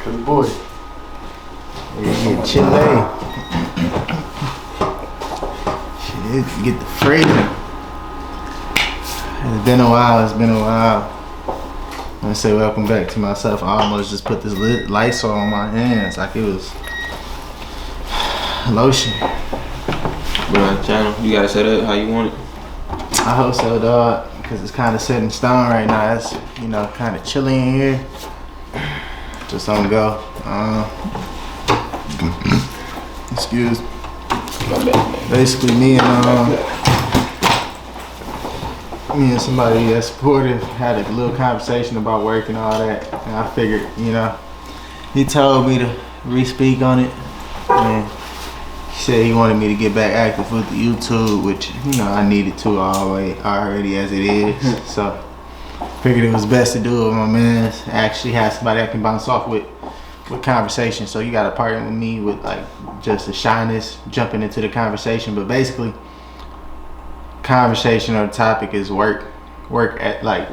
Cause boy, yeah, Chile. Shit, get the freedom. It's been a while. I say welcome back to myself. I almost just put this Lysol on my hands like it was lotion. Bro, channel, you gotta set up how you want it. I hope so, dog, because it's kind of set in stone right now. It's, you know, kind of chilly in here. Just don't go. Excuse me. Basically, me and somebody that's supportive had a little conversation about work and all that. And I figured, you know, he told me to re-speak on it. And he said he wanted me to get back active with the YouTube, which, you know, I needed to already as it is. So figured it was best to do it with my man. Actually have somebody I can bounce off with conversation. So you got to partner with me with like just the shyness, jumping into the conversation. But basically, conversation or topic is work, like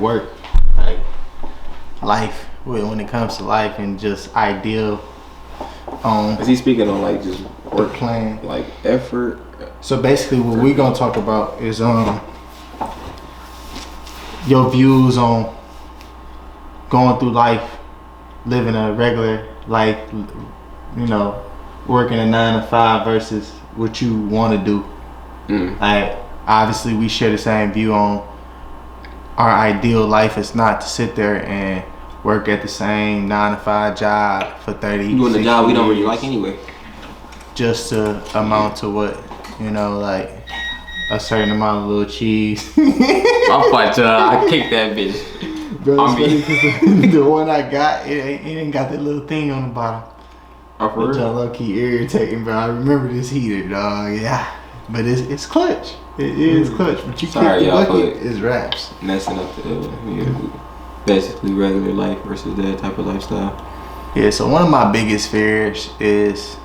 life. When it comes to life and just ideal. Is he speaking on like just work plan, like effort? So basically, what we're gonna talk about is your views on going through life, living a regular life, you know, working a 9 to 5 versus what you want to do. Like, obviously, we share the same view on our ideal life is not to sit there and work at the same 9 to 5 job for 30 doing the job we don't really like anyway. Just to amount to what, you know, like a certain amount of little cheese. I'll fight you. I kicked that bitch. Bro, it's funny 'cause the one I got, it ain't got that little thing on the bottom. Oh, for Which real? I low-key irritating, bro. I remember this heater, dog. Yeah, but it's clutch. It is clutch. But you kick the bucket, it's raps. Messing up the basically regular life versus that type of lifestyle. Yeah. So one of my biggest fears is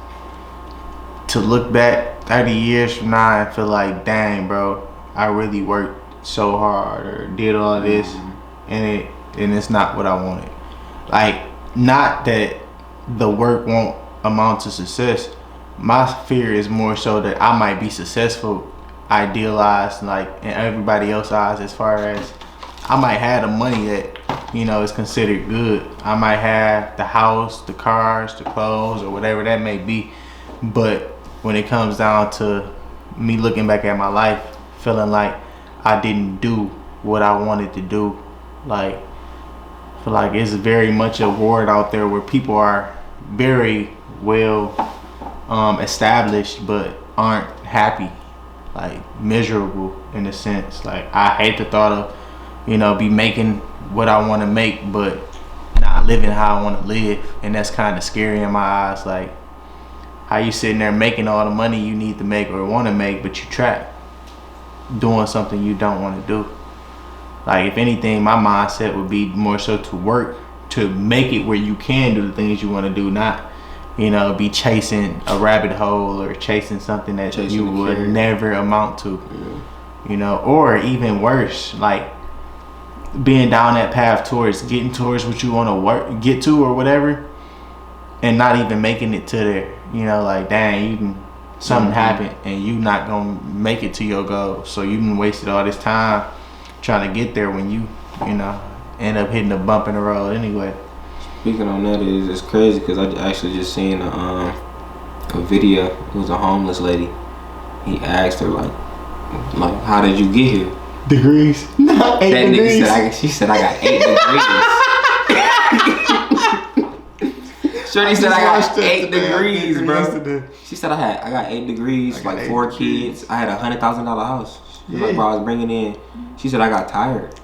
to look back 30 years from now and feel like, dang, bro, I really worked so hard or did all this, and it's not what I wanted. Like, not that the work won't amount to success. My fear is more so that I might be successful, idealized, like in everybody else's eyes, as far as I might have the money that, you know, is considered good. I might have the house, the cars, the clothes, or whatever that may be. But when it comes down to me looking back at my life, feeling like I didn't do what I wanted to do, like, I feel like it's very much a world out there where people are very well established but aren't happy, like miserable in a sense. Like, I hate the thought of, you know, be making what I want to make but not living how I want to live, and that's kind of scary in my eyes. Like, how you sitting there making all the money you need to make or want to make, but you trapped doing something you don't want to do. Like, if anything, my mindset would be more so to work to make it where you can do the things you want to do, not, you know, be chasing a rabbit hole or chasing something that you would never amount to. You know, or even worse, like being down that path towards getting towards what you want to get to or whatever, and not even making it to there. You know, like, dang, something happened and you not gonna make it to your goal, so you done wasted all this time trying to get there when you know, end up hitting a bump in the road anyway. Speaking on that, it's crazy because I actually just seen a video. It was a homeless lady. He asked her like how did you get here? Degrees. No, 8 that degrees. Nigga said she said I got 8 degrees. Shorty said I got 8 degrees, bro. She said I got 8 degrees, like 4 kids. I had $100,000 house. She was like, bro, I was bringing in. She said I got tired.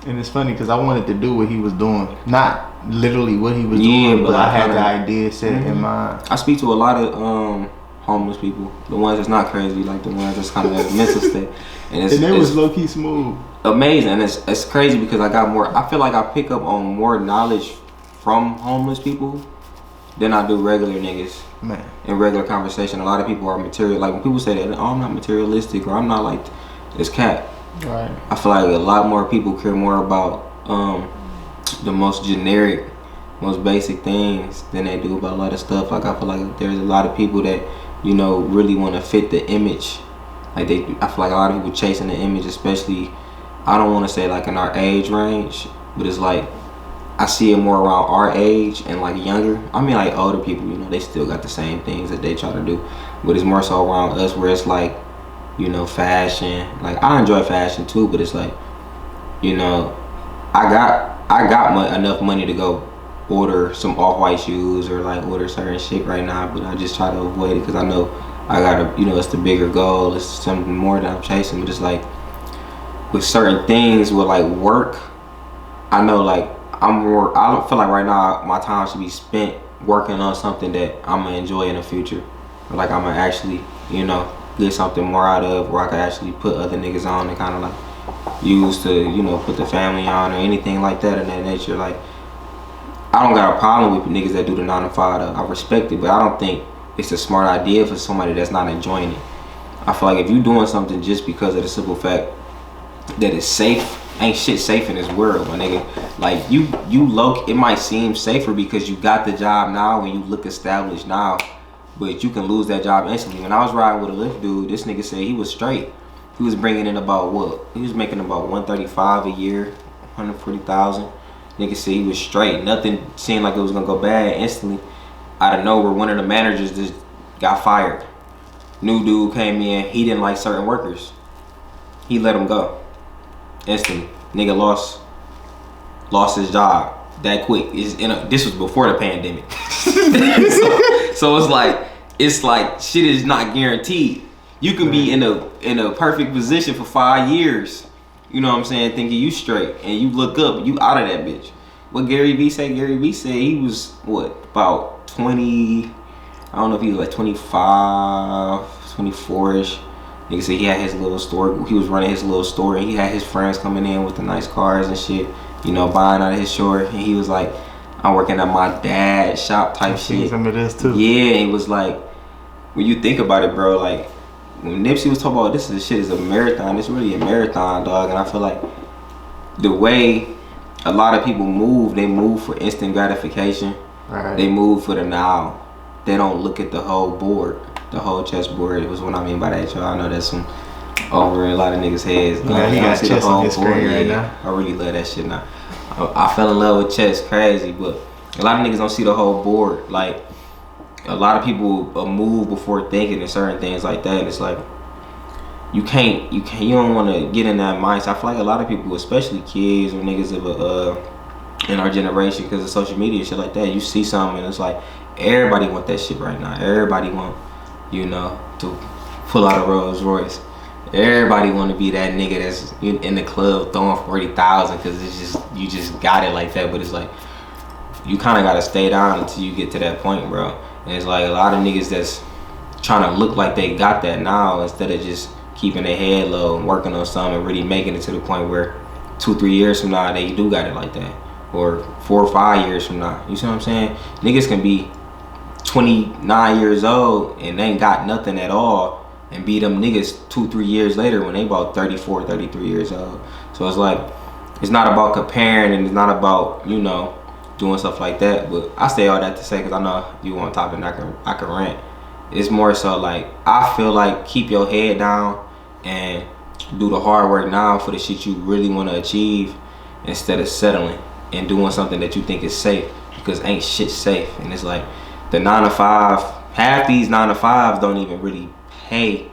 And it's funny because I wanted to do what he was doing, not literally what he was doing, but I had the idea set in mind. I speak to a lot of homeless people, the ones that's not crazy, like the ones that's kind of at a mental state, and it was low key smooth, amazing, and it's crazy because I feel like I pick up on more knowledge from homeless people than I do regular niggas. Man. In regular conversation. A lot of people are material, like when people say that, oh, I'm not materialistic or I'm not like this cat. Right. I feel like a lot more people care more about the most generic most basic things than they do about a lot of stuff. Like I feel like there's a lot of people that, you know, really want to fit the image. Like I feel like a lot of people chasing the image, especially, I don't want to say like in our age range, but it's like I see it more around our age and like younger. I mean like older people, you know, they still got the same things that they try to do, but it's more so around us where it's like, you know, fashion. Like I enjoy fashion too, but it's like, you know, I got enough money to go order some off-white shoes or like order certain shit right now, but I just try to avoid it because I know I gotta, you know, it's the bigger goal, it's something more that I'm chasing. But it's like with certain things with like work, I know like I don't feel like right now my time should be spent working on something that I'm gonna enjoy in the future, or like I'm gonna actually, you know, get something more out of, where I could actually put other niggas on and kind of like use to, you know, put the family on or anything like that in that nature. Like I don't got a problem with niggas that do the 9 to 5 though. I respect it, but I don't think it's a smart idea for somebody that's not enjoying it. I feel like if you doing something just because of the simple fact that it's safe, ain't shit safe in this world, my nigga. Like it might seem safer because you got the job now and you look established now, but you can lose that job instantly. When I was riding with a Lyft dude, this nigga said he was straight. He was bringing in about what? He was making about 135 a year, 140,000. Nigga said he was straight. Nothing seemed like it was gonna go bad instantly. Out of nowhere, one of the managers just got fired. New dude came in. He didn't like certain workers. He let him go instantly. Nigga lost his job that quick. This was before the pandemic. so it's like shit is not guaranteed. You can be in a perfect position for 5 years, you know what I'm saying, thinking you straight, and you look up, you out of that bitch. What Gary Vee said? Gary Vee said he was what, about 20, I don't know if he was like 25, 24ish. Nigga said he had his little store, he was running his little store, and he had his friends coming in with the nice cars and shit, you know, buying out of his store, and he was like, I'm working at my dad's shop type shit. Some of this too. Yeah, he was like, when you think about it, bro, like, when Nipsey was talking about this shit is a marathon, it's really a marathon, dog. And I feel like the way a lot of people move, they move for instant gratification. Right. They move for the now. They don't look at the whole board, the whole chessboard. It was what I mean by that, y'all. I know that's some over in a lot of niggas' heads. Yeah, he got chess on his screen right now. I really love that shit now. I fell in love with chess crazy, but a lot of niggas don't see the whole board. Like, a lot of people move before thinking and certain things like that. And it's like you don't want to get in that mindset. I feel like a lot of people, especially kids or niggas of in our generation, because of social media and shit like that, you see something and it's like everybody want that shit right now. Everybody want, you know, to pull out a Rolls Royce. Everybody want to be that nigga that's in the club throwing 40,000 because it's just, you just got it like that. But it's like you kind of got to stay down until you get to that point, bro. And it's like a lot of niggas that's trying to look like they got that now instead of just keeping their head low and working on something and really making it to the point where 2-3 years from now they do got it like that, or 4 or 5 years from now. You see what I'm saying? Niggas can be 29 years old and they ain't got nothing at all and be them niggas 2-3 years later when they about 34, 33 years old. So it's like, it's not about comparing and it's not about, you know, doing stuff like that. But I say all that to say, because I know you want to talk and I can rant. It's more so like, I feel like keep your head down and do the hard work now for the shit you really want to achieve, instead of settling and doing something that you think is safe, because ain't shit safe. And it's like the 9 to 5, half these 9 to 5s don't even really pay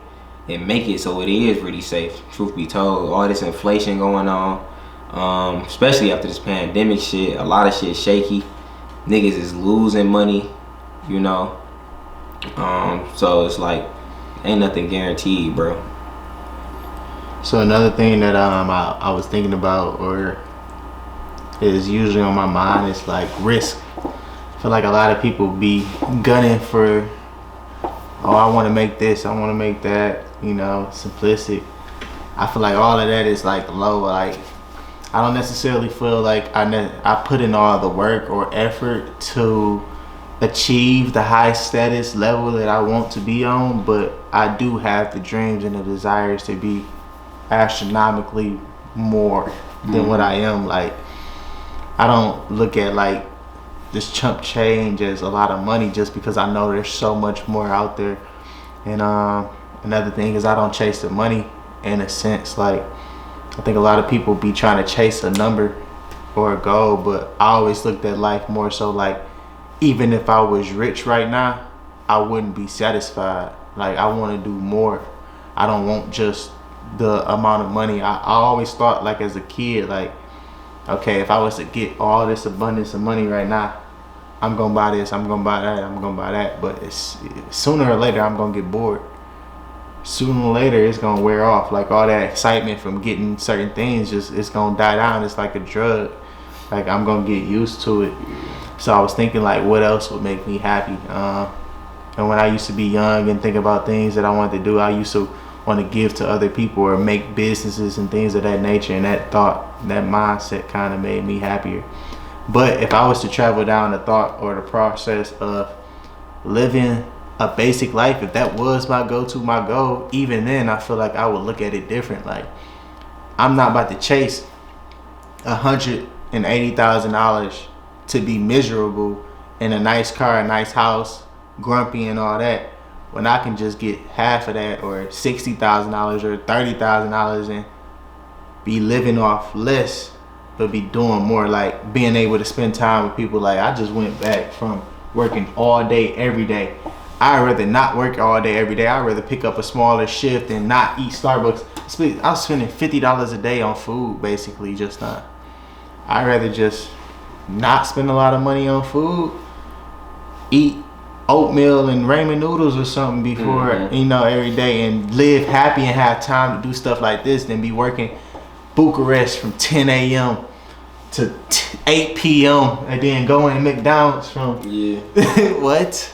and make it so it is really safe, truth be told. All this inflation going on, especially after this pandemic shit, a lot of shit shaky. Niggas is losing money, you know. So it's like ain't nothing guaranteed, bro. So another thing that I was thinking about, or is usually on my mind, is like risk. I feel like a lot of people be gunning for, oh, I want to make this, I want to make that, you know, simplistic. I feel like all of that is like low. Like, I don't necessarily feel like I put in all the work or effort to achieve the high status level that I want to be on, but I do have the dreams and the desires to be astronomically more than what I am. Like, I don't look at like this chump change as a lot of money just because I know there's so much more out there. And another thing is I don't chase the money in a sense. Like, I think a lot of people be trying to chase a number or a goal, but I always looked at life more so like, even if I was rich right now, I wouldn't be satisfied. Like, I want to do more. I don't want just the amount of money. I always thought, like, as a kid, like, okay, if I was to get all this abundance of money right now, I'm gonna buy this, I'm gonna buy that, I'm gonna buy that. But it's sooner or later I'm gonna get bored. Sooner or later it's gonna wear off. Like, all that excitement from getting certain things, just it's gonna die down. It's like a drug. Like, I'm gonna get used to it. So I was thinking, like, what else would make me happy? And when I used to be young and think about things that I wanted to do, I used to want to give to other people or make businesses and things of that nature. And that thought, that mindset kind of made me happier. But if I was to travel down the thought or the process of living a basic life, if that was my go-to, my goal, even then I feel like I would look at it different. Like, I'm not about to chase $180,000 to be miserable in a nice car, a nice house, grumpy and all that, when I can just get half of that, or $60,000 or $30,000, and be living off less but be doing more. Like, being able to spend time with people. Like, I just went back from working all day every day. I'd rather not work all day every day. I'd rather pick up a smaller shift and not eat Starbucks. I was spending $50 a day on food, basically. Just not. I'd rather just not spend a lot of money on food, eat oatmeal and ramen noodles or something before, every day, and live happy and have time to do stuff like this than be working Bucharest from 10 a.m. to 8 p.m. and then going to McDonald's from what?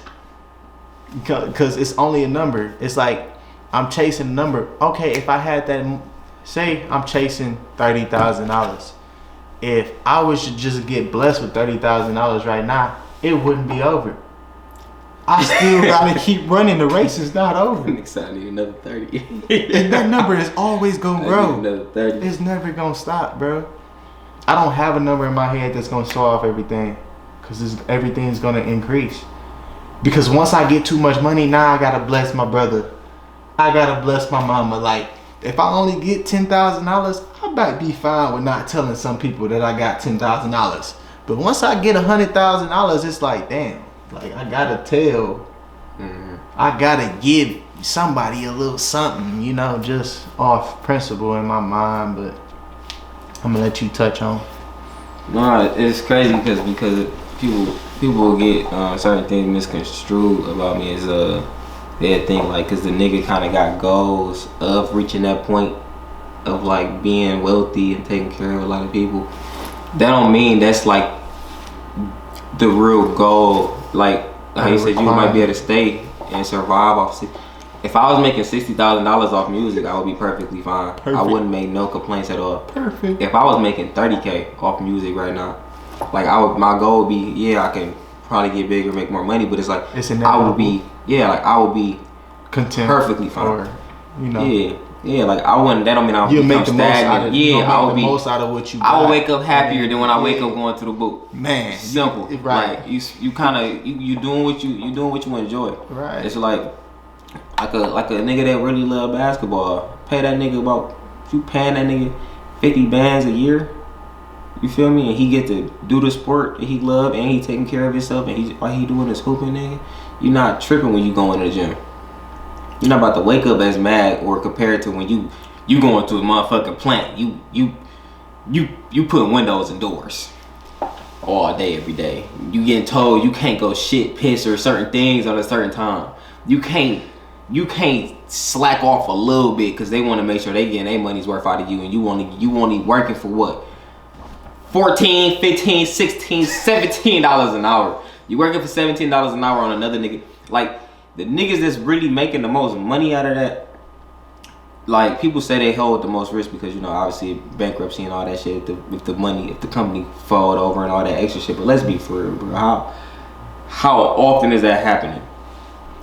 Because it's only a number. It's like, I'm chasing a number. Okay, if I had that, say I'm chasing $30,000. If I was to just get blessed with $30,000 right now, it wouldn't be over. I still gotta keep running. The race is not over. Next time I need another 30. And that number is always gonna grow. Another 30. It's never gonna stop, bro. I don't have a number in my head that's gonna solve everything, because everything's gonna increase. Because once I get too much money, now I gotta bless my brother. I gotta bless my mama. Like, if I only get $10,000, I might be fine with not telling some people that I got $10,000. But once I get $100,000, it's like, damn. Like, I gotta tell. I gotta give somebody a little something, just off principle in my mind. But I'm gonna let you touch on. No, it's crazy because people will get certain things misconstrued about me as they think, like, because the nigga kind of got goals of reaching that point of, like, being wealthy and taking care of a lot of people. That don't mean that's, like, the real goal. Like how you said, you might be able to stay and survive off. If I was making $60,000 off music, I would be perfectly fine. I wouldn't make no complaints at all. Perfect. If I was making $30K off music right now, like, my goal would be, I can probably get bigger, make more money, but it's like, I would be content, perfectly fine. Or, like, I wouldn't. That don't mean I would become stagnant. I would be most out of what you got. I would wake up happier than when I wake up going to the book. Man, simple. Right. Like, you kind of you doing what you enjoy. Right. It's like a nigga that really love basketball. Pay that nigga you paying that nigga 50 bands a year. You feel me? And he get to do the sport that he love, and he taking care of himself, and all he doing is hooping, nigga. You not tripping when you go into the gym. You're not about to wake up as mad or compared to when you going to a motherfucking plant. You putting windows and doors all day, every day. You getting told you can't go shit, piss, or certain things on a certain time. You can't slack off a little bit because they want to make sure they getting their money's worth out of you, and you only working for what? $14, $15, $16, $17 an hour. You working for $17 an hour on another nigga. Like, the niggas that's really making the most money out of that, like, people say they hold the most risk because, obviously bankruptcy and all that shit, if the money, if the company fold over and all that extra shit. But let's be for real, bro. How often is that happening?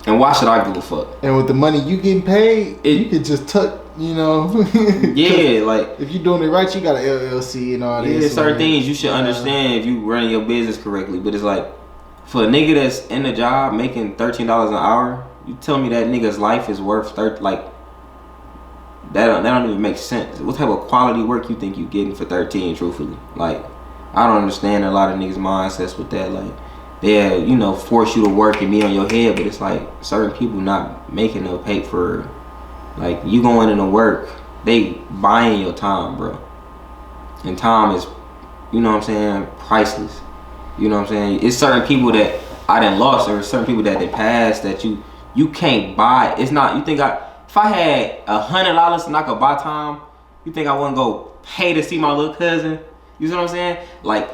And why should I give a fuck? And with the money you getting paid, you could just tuck, you know. Yeah, like if you're doing it right, you got an LLC and all that. Yeah, certain things you should understand if you running your business correctly. But it's like for a nigga that's in the job making $13 an hour, you tell me that nigga's life is worth like that don't even make sense. What type of quality work you think you getting for 13? Truthfully, like I don't understand a lot of niggas' mindsets with that. Like they, you know, force you to work and be on your head, but it's like certain people not making no pay for, like you going into work, they buying your time, bro. And time is, you know what I'm saying, priceless. You know what I'm saying? It's certain people that I done lost, or certain people that they passed that you can't buy. It's not, you think if I had $100 and I could buy time, you think I wouldn't go pay to see my little cousin? You know what I'm saying? Like,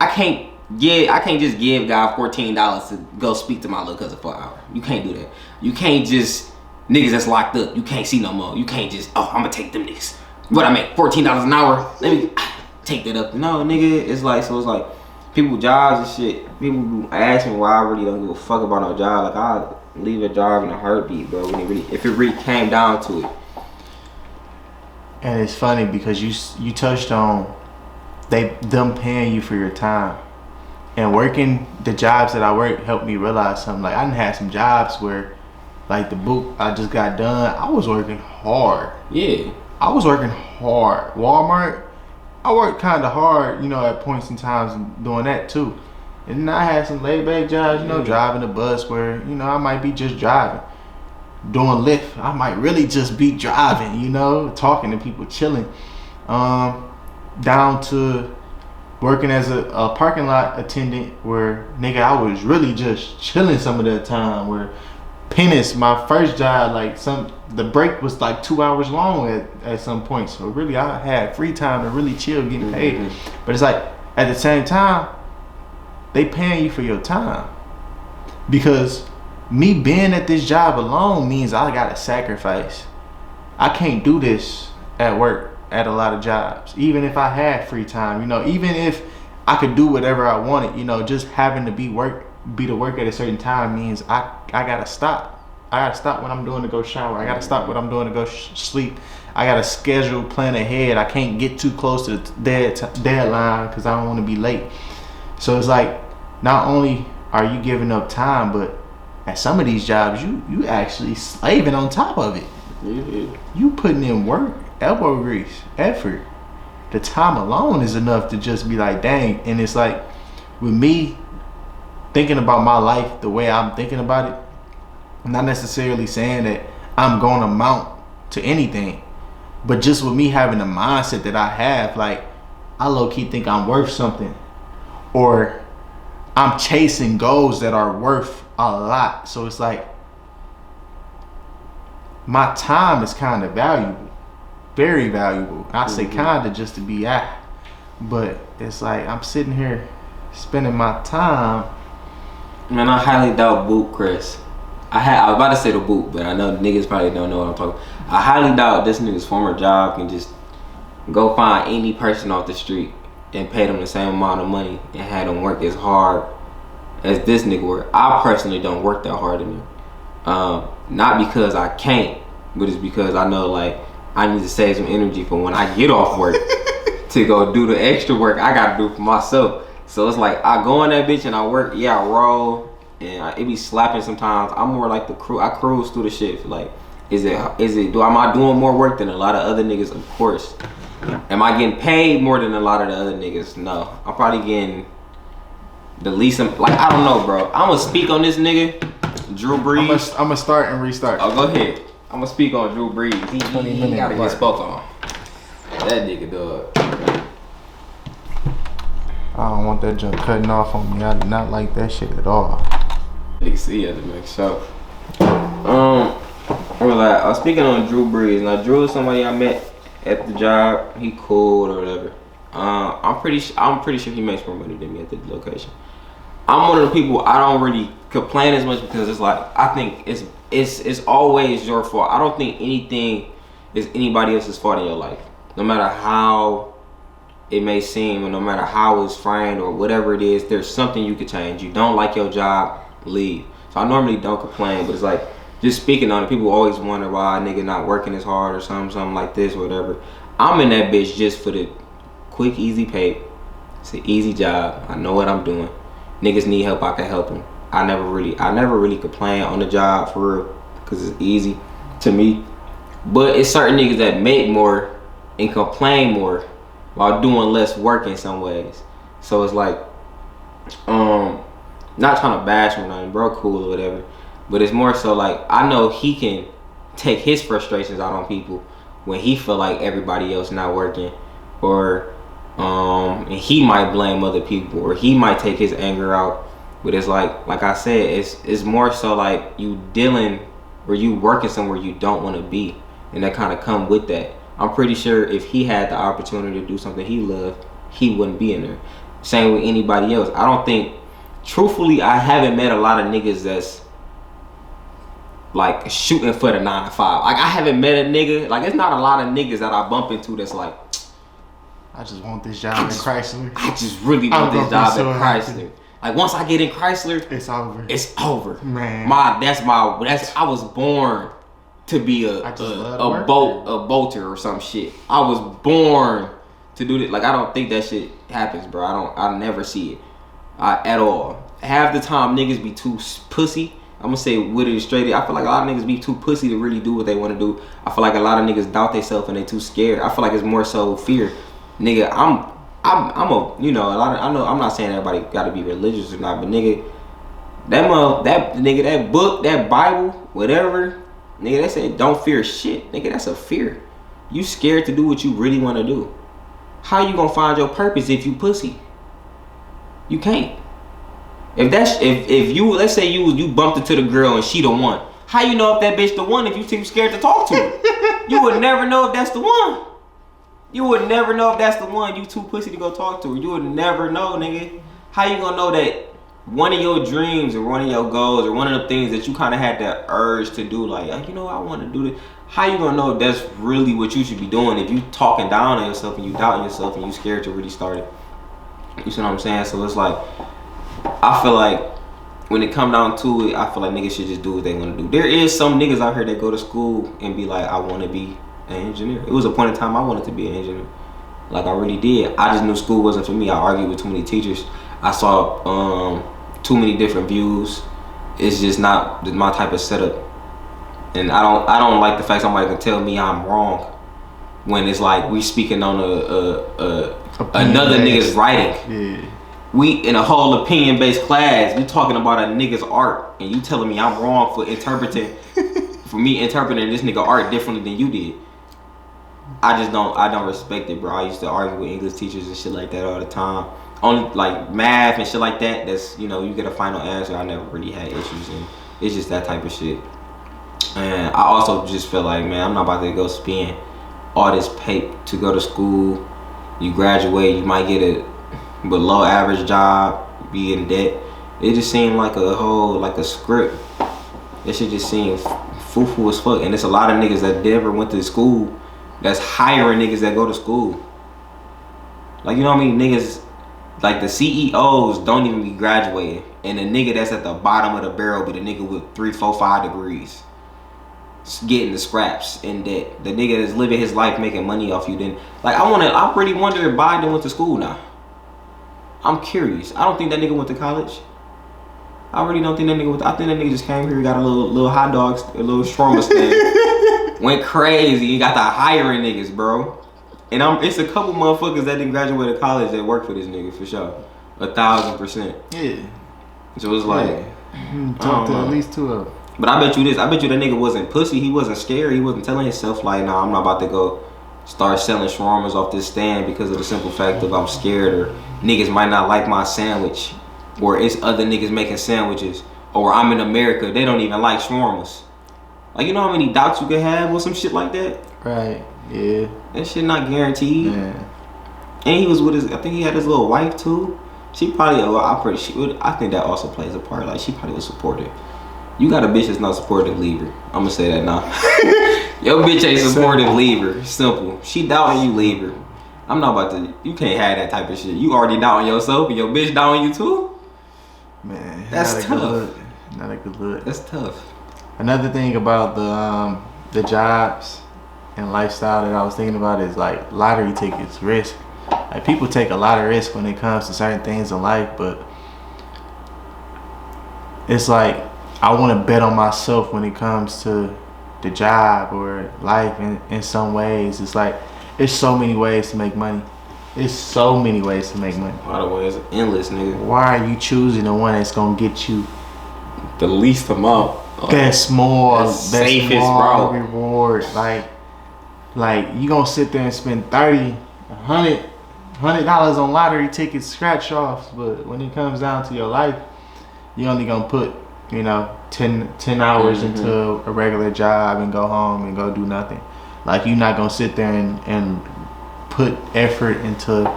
I can't just give God $14 to go speak to my little cousin for an hour. You can't do that. You can't just, niggas that's locked up, you can't see no more. You can't just, I'm gonna take them niggas. What I make, $14 an hour? Let me take that up. No, nigga, it's like, so it's like, people jobs and shit, people ask me why I really don't give a fuck about no job. Like, I'll leave a job in a heartbeat, bro, if it really came down to it. And it's funny because you touched on them paying you for your time. And working the jobs that I work helped me realize something. Like, I done had some jobs where, like the boot I just got done, I was working hard. Yeah. I was working hard. Walmart, I worked kind of hard, you know, at points in times doing that too. And then I had some laid back jobs, you know, driving a bus where, you know, I might be just driving. Doing Lyft, I might really just be driving, you know, talking to people, chilling. Down to working as a parking lot attendant where, nigga, I was really just chilling some of that time. Where Pennis, my first job, like the break was like 2 hours long at some point. So really I had free time to really chill, getting paid. Mm-hmm. But it's like, at the same time, they paying you for your time. Because me being at this job alone means I gotta sacrifice. I can't do this at work at a lot of jobs. Even if I had free time, you know, even if I could do whatever I wanted, you know, just having to be to work at a certain time means I gotta stop. I gotta stop what I'm doing to go shower. I gotta stop what I'm doing to go sleep. I gotta schedule, plan ahead. I can't get too close to the deadline because I don't want to be late. So it's like, not only are you giving up time, but at some of these jobs, you actually slaving on top of it. Mm-hmm. You putting in work, elbow grease, effort. The time alone is enough to just be like, dang. And it's like, with me thinking about my life the way I'm thinking about it, I'm not necessarily saying that I'm going to amount to anything, but just with me having the mindset that I have, like, I low-key think I'm worth something, or I'm chasing goals that are worth a lot. So it's like, my time is kind of valuable, very valuable. I say kind of just to be but it's like, I'm sitting here spending my time. Man, I highly doubt Boot Chris. I was about to say the Boot, but I know niggas probably don't know what I'm talking about. I highly doubt this nigga's former job can just go find any person off the street and pay them the same amount of money and have them work as hard as this nigga work. I personally don't work that hard in him. Not because I can't, but it's because I know, like, I need to save some energy for when I get off work to go do the extra work I gotta do for myself. So it's like, I go in that bitch and I work, I roll, and it be slapping sometimes. I'm more like the crew. I cruise through the shit. Like, am I doing more work than a lot of other niggas? Of course. Am I getting paid more than a lot of the other niggas? No. I'm probably getting the least, like, I don't know, bro. I'm gonna speak on this nigga, Drew Brees. I'm gonna start and restart. Oh, go ahead. I'm gonna speak on Drew Brees. He gotta get spoke on. That nigga, dog. I don't want that junk cutting off on me. I do not like that shit at all. You see it to make sure. I was speaking on Drew Brees. Now, Drew is somebody I met at the job. He cool or whatever. I'm pretty sure he makes more money than me at the location. I'm one of the people, I don't really complain as much because it's like, I think it's always your fault. I don't think anything is anybody else's fault in your life. No matter how it may seem, or no matter how it's framed or whatever it is, there's something you could change. You don't like your job, leave. So I normally don't complain, but it's like, just speaking on it, people always wonder why a nigga not working as hard or something like this or whatever. I'm in that bitch just for the quick, easy pay. It's an easy job. I know what I'm doing. Niggas need help, I can help them. I never really complain on the job for real, because it's easy to me. But it's certain niggas that make more and complain more while doing less work in some ways. So it's like, not trying to bash him or nothing, bro, cool or whatever. But it's more so like, I know he can take his frustrations out on people when he feel like everybody else not working, or and he might blame other people, or he might take his anger out. But it's like I said, it's more so like you dealing or you working somewhere you don't want to be, and that kind of come with that. I'm pretty sure if he had the opportunity to do something he loved, he wouldn't be in there. Same with anybody else. I don't think, truthfully, I haven't met a lot of niggas that's like shooting for the 9 to 5. Like, I haven't met a nigga, like, it's not a lot of niggas that I bump into that's like, I just want this job in Chrysler. I just really want this job in Chrysler. Like, once I get in Chrysler, it's over. It's over. Man. I was born to be a bolter or some shit. I was born to do that. Like, I don't think that shit happens, bro. I never see it. At all. Half the time niggas be too pussy. I'm gonna say with it straight. I feel like a lot of niggas be too pussy to really do what they want to do. I feel like a lot of niggas doubt themselves and they too scared. I feel like it's more so fear. Nigga, I'm a, you know, I know I'm not saying everybody gotta be religious or not, but nigga, that book, that Bible, whatever, nigga, they say don't fear shit. Nigga, that's a fear. You scared to do what you really want to do. How you gonna find your purpose if you pussy? You can't. If you, let's say you bumped into the girl and she the one, how you know if that bitch the one if you too scared to talk to her? You would never know if that's the one. You would never know if that's the one. You too pussy to go talk to her. You would never know, nigga. How you gonna know that one of your dreams or one of your goals or one of the things that you kind of had that urge to do, like, you know, I want to do this. How you gonna know if that's really what you should be doing if you talking down on yourself and you doubting yourself and you scared to really start it? You see what I'm saying? So it's like, I feel like when it come down to it, I feel like niggas should just do what they want to do. There is some niggas out here that go to school and be like, I want to be an engineer. It was a point in time I wanted to be an engineer. Like, I really did. I just knew school wasn't for me. I argued with too many teachers. I saw too many different views. It's just not my type of setup. And I don't like the fact somebody can tell me I'm wrong when it's like we speaking on another nigga's writing. Yeah. We in a whole opinion-based class. We talking about a nigga's art, and you telling me I'm wrong for interpreting, for me interpreting this nigga art differently than you did. I don't respect it, bro. I used to argue with English teachers and shit like that all the time. Only like math and shit like that. That's, you know, you get a final answer. I never really had issues, and it's just that type of shit. And I also just feel like, man, I'm not about to go spend all this paper to go to school. You graduate, you might get a below average job, be in debt. It just seemed like a script. That shit just seemed foo-foo as fuck. And there's a lot of niggas that never went to school that's hiring niggas that go to school. Like, you know what I mean? Niggas, like the CEOs don't even be graduating. And the nigga that's at the bottom of the barrel be the nigga with 3, 4, 5 degrees. Getting the scraps in debt. The nigga that's living his life making money off you. Then, like, I really wonder if Biden went to school now. I'm curious. I don't think that nigga went to college. I really don't think that nigga went. I think that nigga just came here, got a little hot dogs, a little shawarma stand, went crazy. He got the hiring niggas, bro. And it's a couple motherfuckers that didn't graduate college that work for this nigga for sure, 1,000%. Yeah. So it's like, talk to at least 2 of them. But I bet you this. I bet you that nigga wasn't pussy. He wasn't scared. He wasn't telling himself like, nah, I'm not about to go start selling shawarmas off this stand because of the simple fact of I'm scared, or niggas might not like my sandwich, or it's other niggas making sandwiches, or I'm in America, they don't even like shawarmas. Like, you know how many doubts you could have with some shit like that? Right. Yeah. That shit not guaranteed. Yeah. And he was with his, I think he had his little wife too. She probably, I think that also plays a part. Like, she probably was supportive. You got a bitch that's not supportive, leave her. I'm gonna say that now. Your bitch ain't supportive, leave her. Simple. She doubting you, leave her. I'm not about to, you can't have that type of shit. You already doubting yourself and your bitch doubting you too? Man, that's tough. Not a good look. That's tough. Another thing about the jobs and lifestyle that I was thinking about is like lottery tickets, risk. Like people take a lot of risk when it comes to certain things in life, but it's like I want to bet on myself when it comes to the job or life in some ways. It's like there's so many ways to make money. There's so many ways to make money. A lot of ways, endless, nigga. Why are you choosing the one that's gonna get you the least amount? Best more, best safest more route. Reward. Like you gonna sit there and spend $30, $100 on lottery tickets, scratch offs, but when it comes down to your life, you only gonna put 10 hours into a regular job and go home and go do nothing. Like you're not gonna sit there and put effort into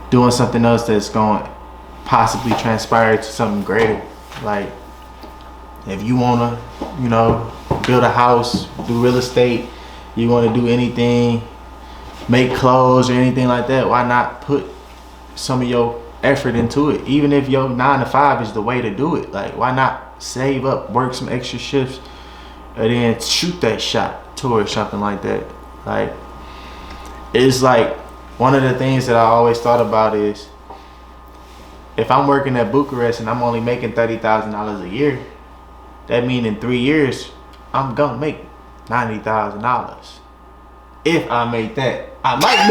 doing something else that's gonna possibly transpire to something greater. Like if you wanna build a house, do real estate, you wanna do anything, make clothes or anything like that, why not put some of your effort into it? Even if your 9 to 5 is the way to do it, like why not save up, work some extra shifts, and then shoot that shot towards something like that? Like it's like one of the things that I always thought about is if I'm working at Bucharest and I'm only making $30,000 a year, that means in 3 years I'm gonna make $90,000. If I make that, I might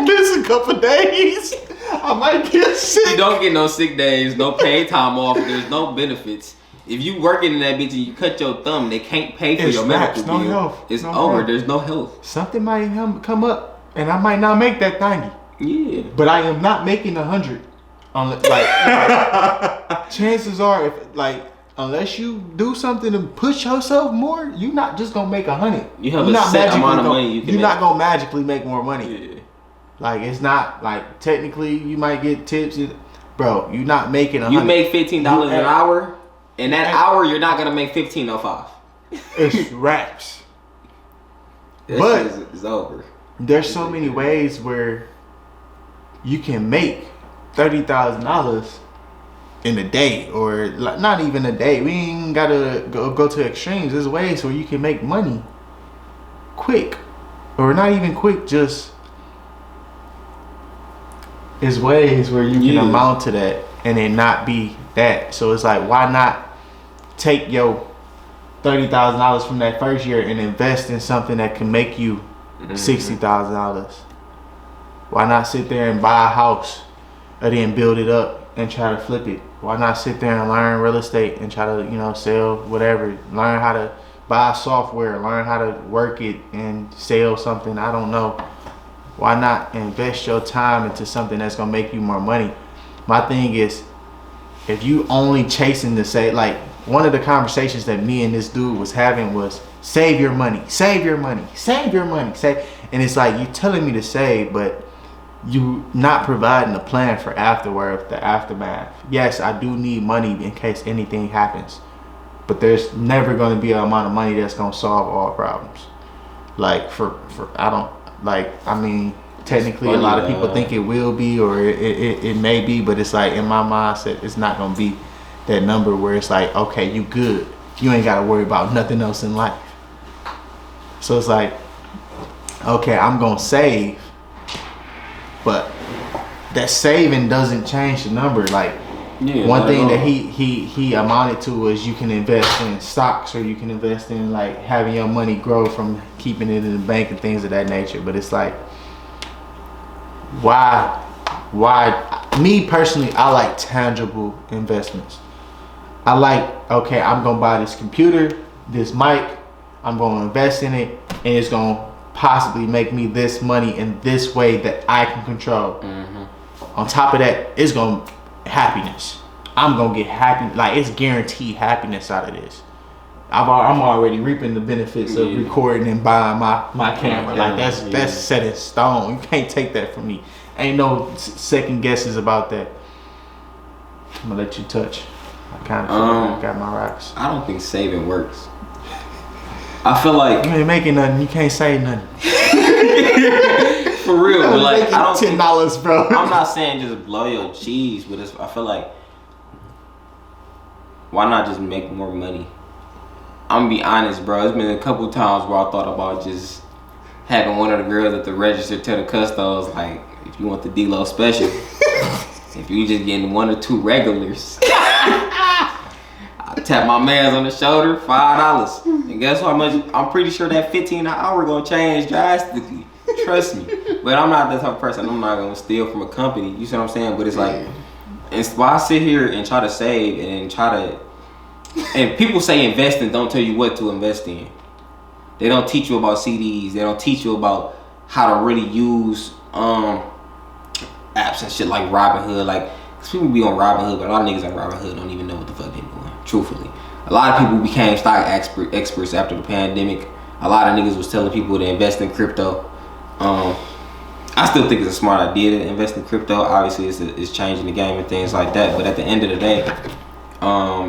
miss a couple days. I might get sick. You don't get no sick days, no paid time off. There's no benefits. If you working in that bitch and you cut your thumb, they can't pay for your medical bill. Health. It's over. Health. There's no health. Something might come up, and I might not make that 90. Yeah. But I am not making 100. Chances are, unless you do something to push yourself more, you're not just gonna make 100. You have a set amount of money you can. You're not gonna magically make more money. Yeah. Like it's not like technically you might get tips, bro. You're not making 100. You make $15 an hour. In that hour, you're not gonna make $15.05. It's raps. But it's over. There's so many ways where you can make $30,000 in a day, or not even a day. We ain't gotta go to extremes. There's ways where you can make money quick, or not even quick. Just there's ways where you can amount to that and it not be that. So it's like, why not take your $30,000 from that first year and invest in something that can make you $60,000? Why not sit there and buy a house and then build it up and try to flip it? Why not sit there and learn real estate and try to sell whatever? Learn how to buy software, learn how to work it and sell something. I don't know. Why not invest your time into something that's gonna make you more money? My thing is, if you only chasing to say, like, one of the conversations that me and this dude was having was save your money, save your money, save your money, save. And it's like, you telling me to save, but you not providing a plan for afterward, the aftermath. Yes, I do need money in case anything happens, but there's never going to be an amount of money that's going to solve all problems. Like technically a lot of people think it will be, or it may be, but it's like in my mindset, it's not going to be that number where it's like, okay, you good. You ain't got to worry about nothing else in life. So it's like, okay, I'm going to save, but that saving doesn't change the number. Like one thing that he amounted to was you can invest in stocks, or you can invest in like having your money grow from keeping it in the bank and things of that nature. But it's like, why me personally, I like tangible investments. I like, okay, I'm gonna buy this computer, this mic, I'm gonna invest in it, and it's gonna possibly make me this money in this way that I can control. On top of that, it's gonna happiness. I'm gonna get happy, like it's guaranteed happiness out of this. I'm already reaping the benefits of recording and buying my camera. Like that's set in stone. You can't take that from me. Ain't no second guesses about that. I'm gonna let you touch. I kind of feel like I got my rocks. I don't think saving works. I feel like you ain't making nothing. You can't save nothing. For real, but like I don't $10, bro. I'm not saying just blow your cheese, but I feel like why not just make more money? I'm gonna be honest, bro. It's been a couple times where I thought about just having one of the girls at the register tell the custos, like, if you want the D-Lo special, if you just getting 1 or 2 regulars, I tap my mans on the shoulder, $5. And guess how much? I'm pretty sure that 15 an hour gonna change drastically. Trust me. But I'm not that type of person. I'm not gonna steal from a company. You see what I'm saying? But it's like, it's why I sit here and try to save and try to. And people say invest and don't tell you what to invest in. They don't teach you about CDs. They don't teach you about how to really use apps and shit like Robinhood. Like, cause people be on Robinhood, but a lot of niggas on Robinhood don't even know what the fuck they're doing. Truthfully, a lot of people became stock experts after the pandemic. A lot of niggas was telling people to invest in crypto. I still think it's a smart idea to invest in crypto. Obviously, it's changing the game and things like that. But at the end of the day,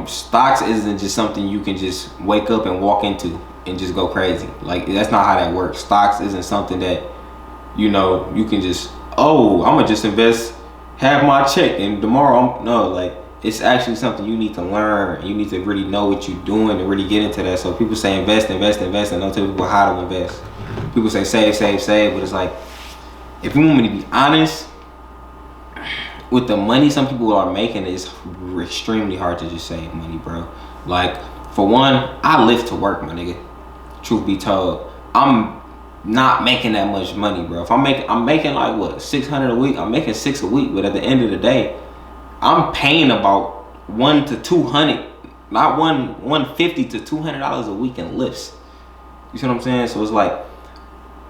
stocks isn't just something you can just wake up and walk into and just go crazy. Like, that's not how that works. Stocks isn't something that, you know, you can just, oh, I'm gonna just invest, have my check, and tomorrow no, like, it's actually something you need to learn. You need to really know what you're doing and really get into that. So people say invest, and don't tell people how to invest. People say save, but it's like, if you want me to be honest, with the money some people are making, it's extremely hard to just save money, bro. Like, for one, I live to work, my nigga. Truth be told, I'm not making that much money, bro. If I'm making like what, 600 a week. I'm making 6 a week, but at the end of the day, I'm paying about 1 to 200, not 150 to $200 a week in lifts. You see what I'm saying? So it's like,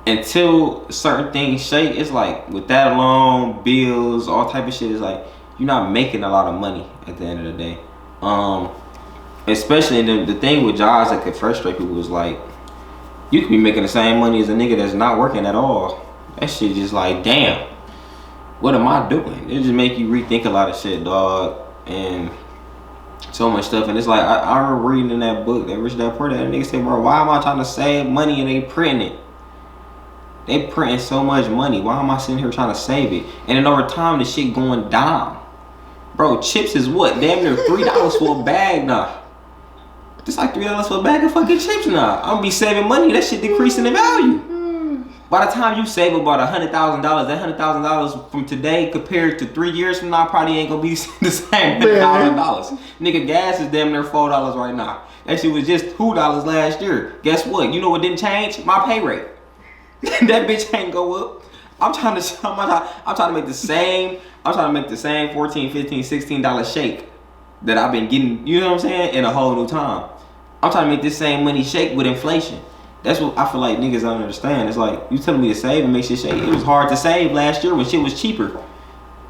until certain things shake, it's like, with that alone, bills, all type of shit, it's like, you're not making a lot of money at the end of the day. Especially the thing with jobs that could frustrate people is like, you could be making the same money as a nigga that's not working at all. That shit just like, damn, what am I doing? It just make you rethink a lot of shit, dog, and so much stuff. And it's like, I remember reading in that book, that Rich Dad Poor Dad, and nigga said, bro, why am I trying to save money and they printing it? They printing so much money. Why am I sitting here trying to save it? And then over time, the shit going down. Bro, chips is what? Damn near $3 for a bag now. It's like $3 for a bag of fucking chips now. I'm gonna be saving money. That shit decreasing in value. By the time you save about $100,000, that $100,000 from today compared to 3 years from now probably ain't gonna be the same $100,000. Nigga, gas is damn near $4 right now. That shit was just $2 last year. Guess what? You know what didn't change? My pay rate. That bitch ain't go up. I'm trying to make the same. I'm trying to make the same $14, $15, $16 shake that I've been getting. You know what I'm saying? In a whole new time. I'm trying to make this same money shake with inflation. That's what I feel like niggas don't understand. It's like, you telling me to save and make shit shake. It was hard to save last year when shit was cheaper.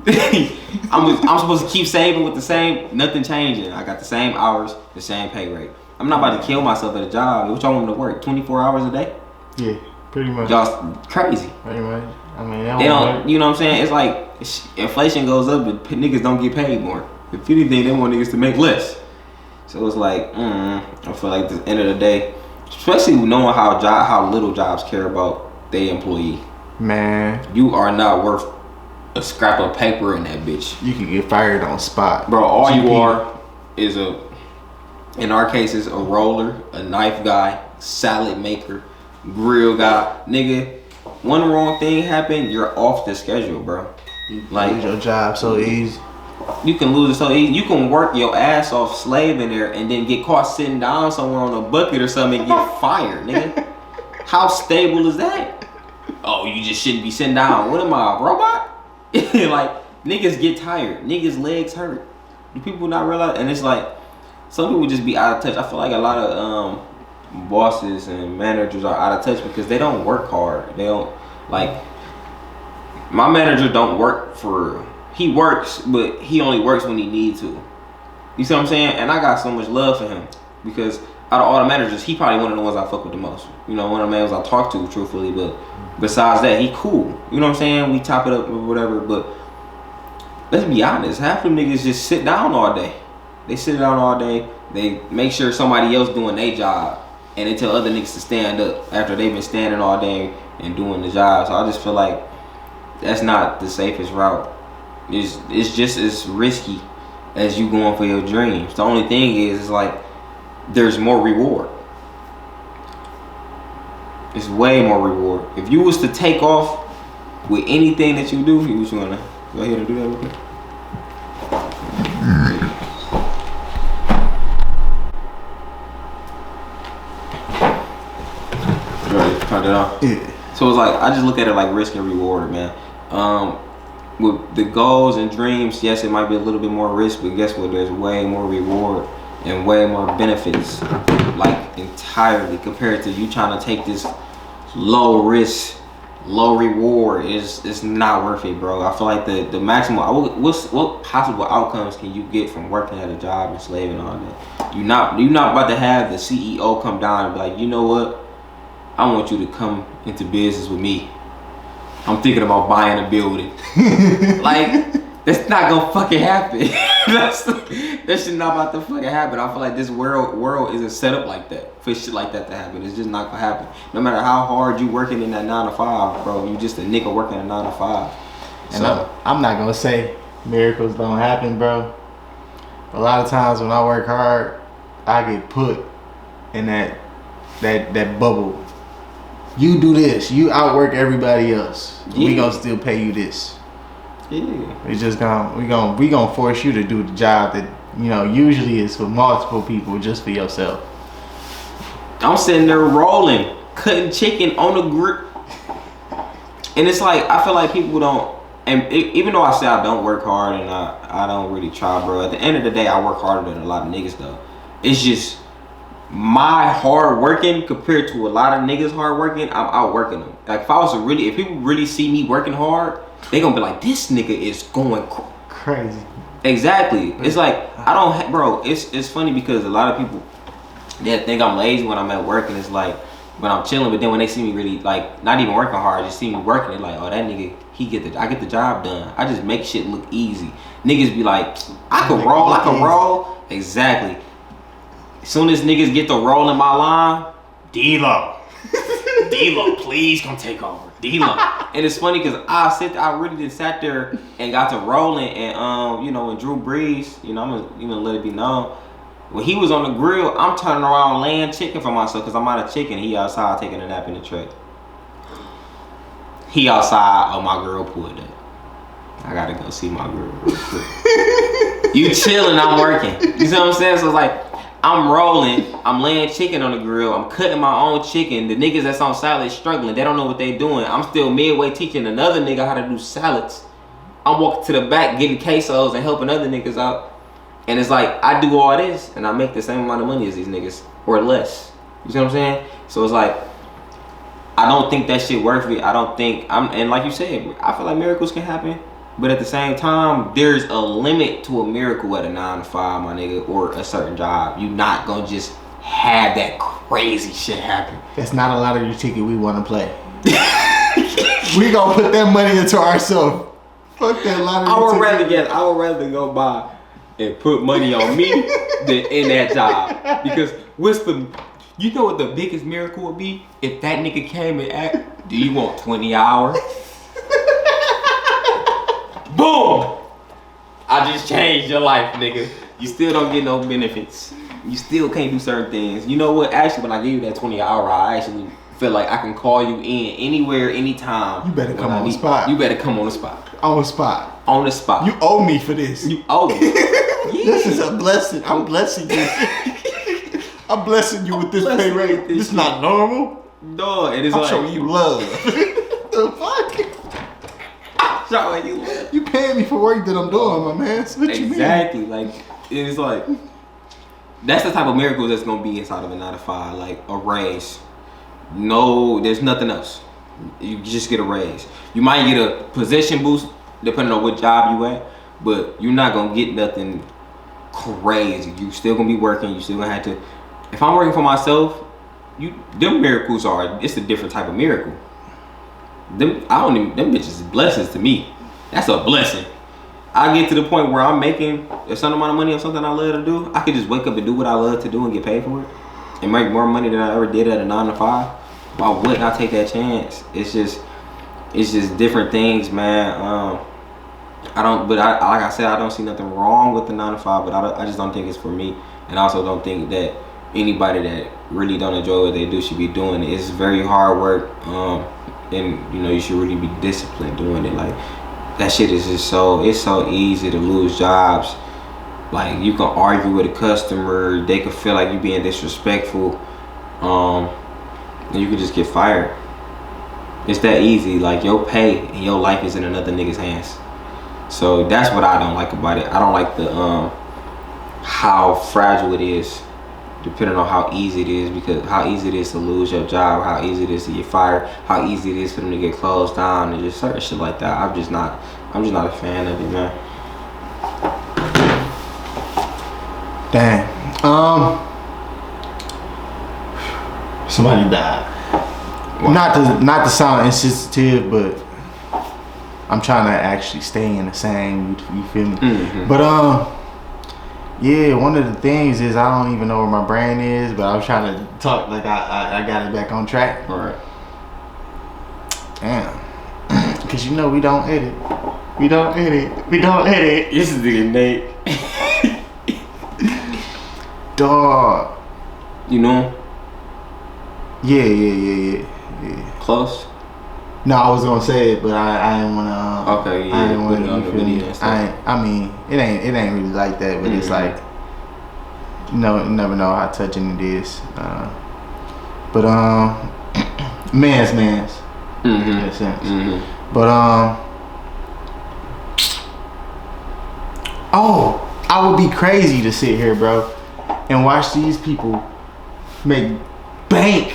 I'm supposed to keep saving with the same, nothing changing. I got the same hours, the same pay rate. I'm not about to kill myself at a job. What y'all want me to work? 24 hours a day? Yeah. Pretty much. Y'all crazy. Pretty much. I mean, they don't, you know what I'm saying? It's like, inflation goes up, but niggas don't get paid more. If anything, they want niggas to make less. So it's like, I feel like at the end of the day, especially knowing how little jobs care about their employee. Man. You are not worth a scrap of paper in that bitch. You can get fired on spot. Bro, all GP. You are is in our cases, a roller, a knife guy, salad maker, grill guy. Nigga, one wrong thing happened, you're off the schedule, bro. You lose your job so easy. You can lose it so easy. You can work your ass off slaving there and then get caught sitting down somewhere on a bucket or something and get fired, nigga. How stable is that? Oh, you just shouldn't be sitting down. What am I, a robot? Like, niggas get tired. Niggas' legs hurt. Do people not realize? And it's like, some people just be out of touch. I feel like a lot of bosses and managers are out of touch because they don't work hard. They don't, like, my manager don't work for, he works, but he only works when he needs to. You see what I'm saying? And I got so much love for him because out of all the managers, he probably one of the ones I fuck with the most. You know, one of the managers I talk to, truthfully, but besides that, he cool. You know what I'm saying? We top it up or whatever, but let's be honest, half of them niggas just sit down all day. They sit down all day, they make sure somebody else doing their job, and they tell other niggas to stand up after they've been standing all day and doing the job. So I just feel like that's not the safest route. It's just as risky as you going for your dreams. The only thing is like there's more reward. It's way more reward. If you was to take off with anything that you do, you was gonna go ahead and do that real quick. Right, cut it off. Yeah. So it's like I just look at it like risk and reward, man. With the goals and dreams, yes, it might be a little bit more risk, but guess what? There's way more reward and way more benefits, like entirely compared to you trying to take this low risk, low reward. It's not worth it, bro. I feel like the maximum. What possible outcomes can you get from working at a job and slaving all that? You're not about to have the CEO come down and be like, you know what? I want you to come into business with me. I'm thinking about buying a building. Like, that's not gonna fucking happen. That shit not about to fucking happen. I feel like this world isn't set up like that for shit like that to happen. It's just not gonna happen. No matter how hard you working in that 9 to 5, bro, you just a nigga working a 9 to 5. And so, I'm not gonna say miracles don't happen, bro. A lot of times when I work hard, I get put in that bubble. You do this, you outwork everybody else. Yeah. We gonna still pay you this. Yeah. We gonna force you to do the job that, you know, usually is for multiple people, just for yourself. I'm sitting there rolling, cutting chicken on the grill. And it's like, I feel like people don't, and even though I say I don't work hard and I don't really try, bro, at the end of the day, I work harder than a lot of niggas though. It's just, my hard working compared to a lot of niggas hard working, I'm outworking them. Like if people really see me working hard, they gonna be like, this nigga is going crazy. Exactly. It's like bro. It's funny because a lot of people they think I'm lazy when I'm at work, and it's like when I'm chilling. But then when they see me really like not even working hard, just see me working, they're like, oh, that nigga, I get the job done. I just make shit look easy. Niggas be like, I can roll. Exactly. As soon as niggas get to roll in my line, D-Lo, please come take over. D-Lo. And it's funny because I really just sat there and got to rolling, and you know, and Drew Brees, you know, I'm gonna let it be known. When he was on the grill, I'm turning around laying chicken for myself because I'm out of chicken. He outside taking a nap in the truck. He outside, oh, my girl pulled up. I gotta go see my girl real quick. You chilling, I'm working. You see what I'm saying? So it's like, I'm rolling, I'm laying chicken on the grill, I'm cutting my own chicken. The niggas that's on salad struggling, they don't know what they doing. I'm still midway teaching another nigga how to do salads. I'm walking to the back getting quesos and helping other niggas out. And it's like, I do all this and I make the same amount of money as these niggas, or less. You see what I'm saying? So it's like, I don't think that shit worth it. I don't think, and like you said, I feel like miracles can happen. But at the same time, there's a limit to a miracle at a 9 to 5, my nigga, or a certain job. You're not gonna just have that crazy shit happen. That's not a lottery ticket we want to play. We gonna put that money into ourselves. Fuck that lottery ticket. I would rather go buy and put money on me than in that job. Because you know what the biggest miracle would be? If that nigga came and asked, do you want 20 hours? Boom! I just changed your life, nigga. You still don't get no benefits. You still can't do certain things. You know what? Actually, when I give you that 20-hour, I actually feel like I can call you in anywhere, anytime. You better come on the spot. You better come on the spot. On the spot. On the spot. You owe me for this. You owe me. Yeah. This is a blessing. I'm blessing you. I'm blessing you with this pay rate. This is not normal. No, it is. I'm showing you love. The fuck? You paying me for work that I'm doing, my man. So what exactly. You mean? Like, it's like, that's the type of miracle that's gonna be inside of a 9 to 5, like a raise. No, there's nothing else. You just get a raise. You might get a position boost depending on what job you at, but you're not gonna get nothing crazy. You still gonna be working. You still gonna have to. If I'm working for myself, them miracles it's a different type of miracle. Them bitches is blessings to me. That's a blessing. I get to the point where I'm making a certain amount of money on something I love to do. I could just wake up and do what I love to do and get paid for it and make more money than I ever did at a 9 to 5. Why wouldn't I take that chance? It's just different things, man. I don't, but like I said, I don't see nothing wrong with the 9 to 5, but I just don't think it's for me, and I also don't think that anybody that really don't enjoy what they do should be doing it. It's very hard work, and you know you should really be disciplined doing it. Like that shit is just it's so easy to lose jobs. Like you can argue with a customer, they could feel like you being disrespectful, and you could just get fired. It's that easy. Like your pay and your life is in another nigga's hands. So that's what I don't like about it. I don't like the how fragile it is, depending on how easy it is, because how easy it is to lose your job, how easy it is to get fired, how easy it is for them to get closed down, and just certain shit like that. I'm just not a fan of it, man. Damn. Somebody died. Wow. Not to sound insensitive, but I'm trying to actually stay in the same. You feel me? Mm-hmm. But yeah. One of the things is I don't even know where my brain is, but I was trying to talk like I got it back on track. All right. Damn. Cause you know we don't edit. We don't edit. This is the Nate. Dog. You know? Yeah. Close? No, I was gonna say it, but I didn't wanna. Okay, yeah. I didn't wanna. On the video and stuff. I mean, it ain't really like that, but it's like, you never know how touching it is. But man's. Mm-hmm. In a sense. Mm-hmm. But I would be crazy to sit here, bro, and watch these people make bank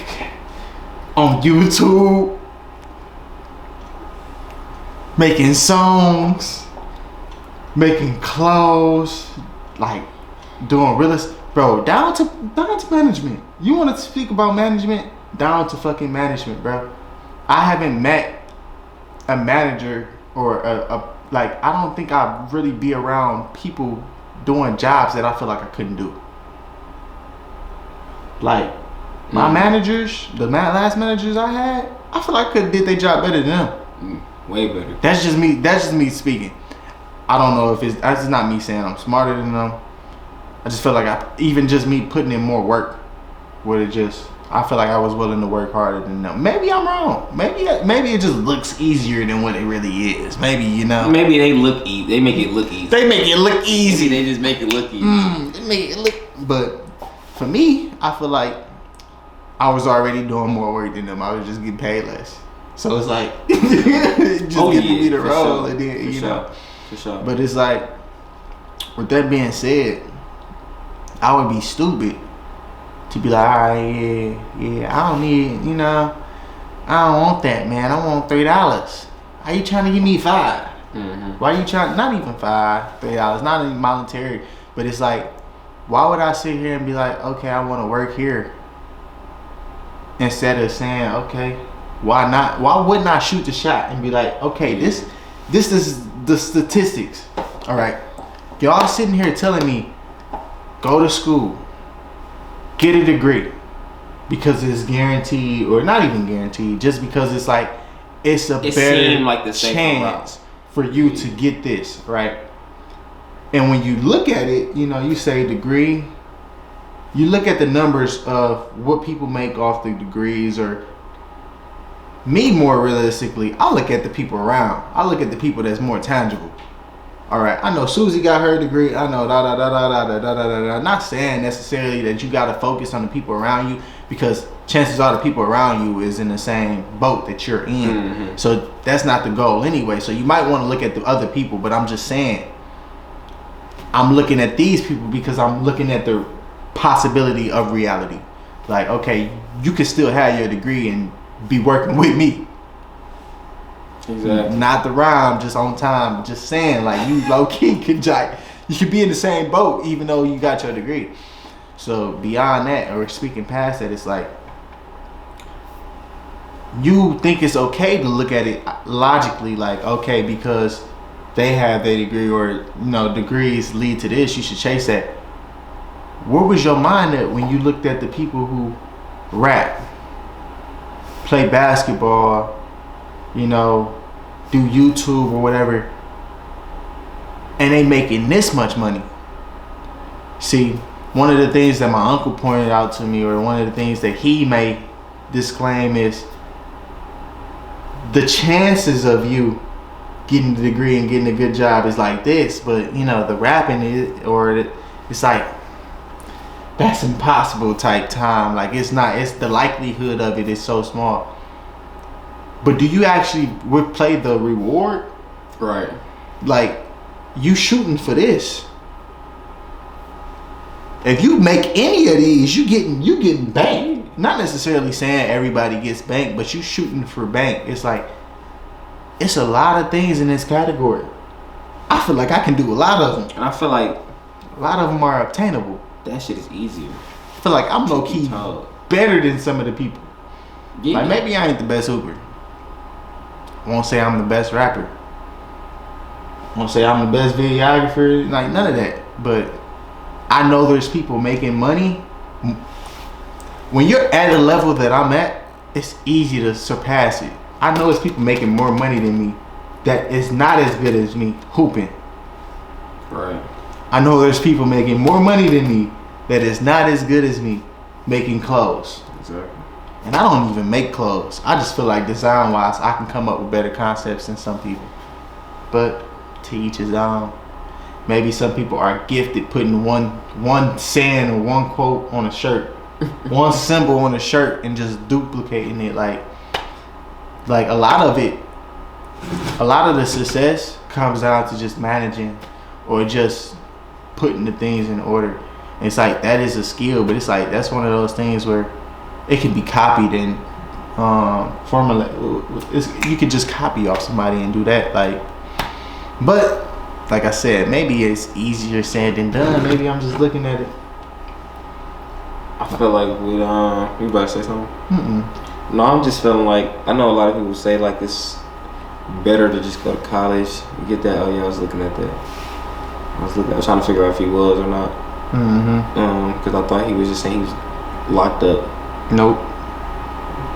on YouTube, making songs, making clothes, like doing real estate, bro. Down to management. You want to speak about management? Down to fucking management, bro. I haven't met a manager or a like. I don't think I'd really be around people doing jobs that I feel like I couldn't do. Like my managers, the last managers I had, I feel like I could have did their job better than them. Way better. That's just me speaking. I don't know if that's not me saying I'm smarter than them. I just feel like even just me putting in more work I feel like I was willing to work harder than them. Maybe I'm wrong. Maybe it just looks easier than what it really is. Maybe Maybe they look easy. They make it look easy. They make it look easy. They just make it look easy. They make it look. But for me, I feel like I was already doing more work than them. I was just getting paid less. So it's like just giving me the role, sure. And then For sure. But it's like, with that being said, I would be stupid to be like, all right, yeah, I don't need, I don't want that, man. I want $3. How you trying to give me $5? Mm-hmm. Why you trying? Not even $5, $3. Not even monetary, but it's like, why would I sit here and be like, okay, I want to work here, instead of saying, okay, why not? Why wouldn't I shoot the shot and be like, okay, this is the statistics. All right, y'all sitting here telling me, go to school, get a degree, because it's guaranteed, or not even guaranteed, just because it's like it's a better like chance for you to get this, right? And when you look at it, you say degree, you look at the numbers of what people make off the degrees, or me more realistically, I look at the people around. I look at the people that's more tangible. All right, I know Susie got her degree. I know Not saying necessarily that you got to focus on the people around you, because chances are the people around you is in the same boat that you're in. Mm-hmm. So that's not the goal anyway. So you might want to look at the other people, but I'm just saying, I'm looking at these people because I'm looking at the possibility of reality. Like, okay, you could still have your degree and be working with me. Exactly. Not the rhyme, just on time. Just saying, like, you low key you could be in the same boat even though you got your degree. So beyond that, or speaking past that, it's like, you think it's okay to look at it logically, like, okay, because they have their degree, or degrees lead to this, you should chase that. Where was your mind at when you looked at the people who rap, play basketball, do YouTube or whatever, and they making this much money. See, one of the things that my uncle pointed out to me, or one of the things that he may disclaim, is the chances of you getting the degree and getting a good job is like this, but you know, the rapping is, or it's like that's impossible type time. Like it's not, it's the likelihood of it is so small. But do you actually play the reward? Right. Like, you shooting for this. If you make any of these, you getting bank. Not necessarily saying everybody gets bank, but you shooting for bank. It's like, it's a lot of things in this category. I feel like I can do a lot of them. And I feel like a lot of them are obtainable. That shit is easier. I feel like I'm low key better than some of the people. Yeah. Like maybe I ain't the best Uber. I won't say I'm the best rapper. I won't say I'm the best videographer. Like none of that. But I know there's people making money. When you're at a level that I'm at, it's easy to surpass it. I know it's people making more money than me that is not as good as me hooping. Right. I know there's people making more money than me that is not as good as me making clothes. Exactly. And I don't even make clothes. I just feel like design wise, I can come up with better concepts than some people. But to each his own. Maybe some people are gifted putting one saying or one quote on a shirt, one symbol on a shirt, and just duplicating it. Like a lot of it, a lot of the success comes down to just managing or just putting the things in order. And it's like that is a skill, but it's like that's one of those things where it can be copied and formula. You could just copy off somebody and do that. But like I said, maybe it's easier said than done. Maybe I'm just looking at it. I feel like you about to say something? No, I'm just feeling like, I know a lot of people say like it's better to just go to college. You get that? Oh yeah, I was looking at that. I was trying to figure out if he was or not. Because I thought he was just saying he was locked up. Nope.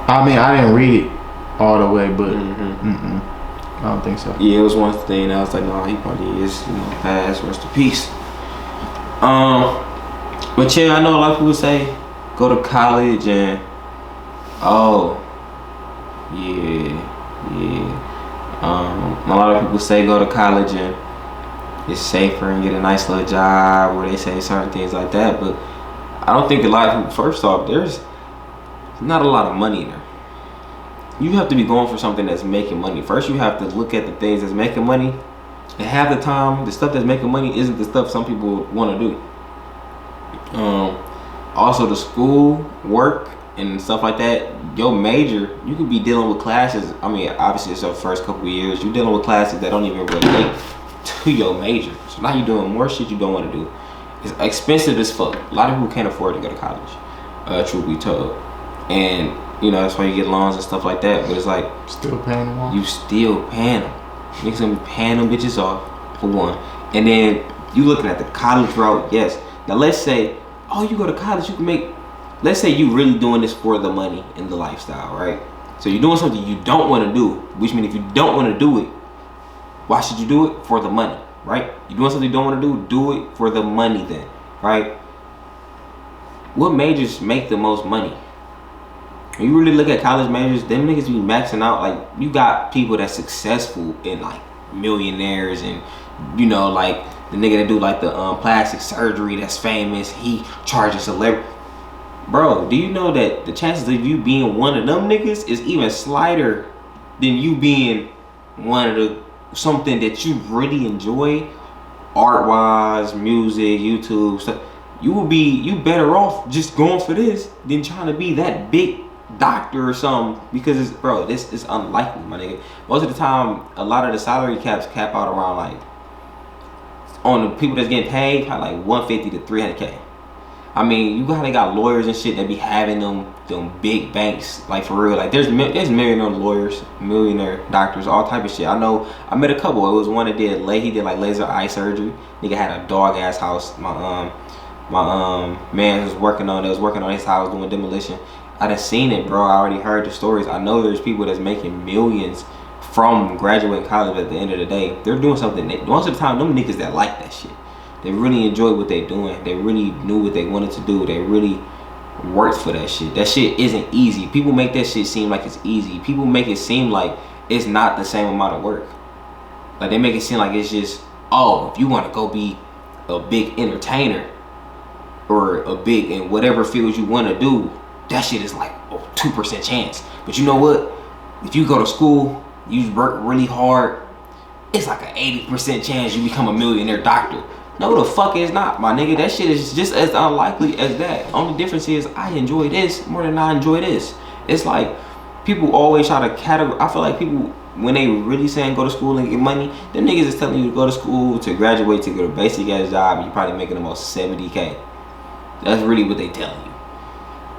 I mean, I didn't read it all the way, but I don't think so. Yeah, it was one thing. I was like, no, he probably is, passed. Rest in peace. But yeah, I know a lot of people say go to college and a lot of people say go to college and it's safer and get a nice little job, or they say certain things like that. But I don't think a lot of people, first off, there's not a lot of money there. You have to be going for something that's making money. First, you have to look at the things that's making money. And half the time, the stuff that's making money isn't the stuff some people want to do. Also, the school, work, and stuff like that, your major, you could be dealing with classes. I mean, obviously, it's your first couple of years. You're dealing with classes that don't even relate to your major. So now you're doing more shit you don't want to do. It's expensive as fuck. A lot of people can't afford to go to college, truth be told. And that's why you get loans and stuff like that. But it's like still paying them off. You still paying them. Niggas gonna be paying them bitches off for one. And then you looking at the college route. Yes. Now let's say, you go to college, you can make. Let's say you really doing this for the money and the lifestyle, right? So you're doing something you don't want to do, which means if you don't want to do it, why should you do it? For the money, right? You're doing something you don't want to do it for the money then, right? What majors make the most money? When you really look at college majors, them niggas be maxing out. Like, you got people that's successful and like millionaires, and like the nigga that do like the plastic surgery that's famous, he charges celebrity. Bro, do you know that the chances of you being one of them niggas is even slighter than you being one of the something that you really enjoy, art wise, music, YouTube stuff? You better off just going for this than trying to be that big doctor or something, because this is unlikely, my nigga. Most of the time, a lot of the salary caps cap out around like, on the people that's getting paid, probably like 150 to 300K. I mean, you got lawyers and shit that be having them big banks, like for real. Like there's millionaire lawyers, millionaire doctors, all type of shit. I know, I met a couple. It was one that did like laser eye surgery. Nigga had a dog ass house. My man was working on his house doing demolition. I done seen it, bro. I already heard the stories. I know there's people that's making millions from graduating college at the end of the day, they're doing something. Most of the time, them niggas that like that shit, they really enjoy what they doing. They really knew what they wanted to do. They really worked for that shit. That shit isn't easy. People make that shit seem like it's easy. People make it seem like it's not the same amount of work. Like they make it seem like it's just, oh, if you want to go be a big entertainer or a big in whatever field you want to do, that shit is like a 2% chance. But you know what? If you go to school, you work really hard, it's like an 80% chance you become a millionaire doctor. No, the fuck is not, my nigga. That shit is just as unlikely as that. Only difference is I enjoy this more than I enjoy this. It's like people always try to categorize. I feel like people, when they really saying go to school and get money, them niggas is telling you to go to school, to graduate, to get a basic ass job, and you probably making the most 70K. That's really what they telling you.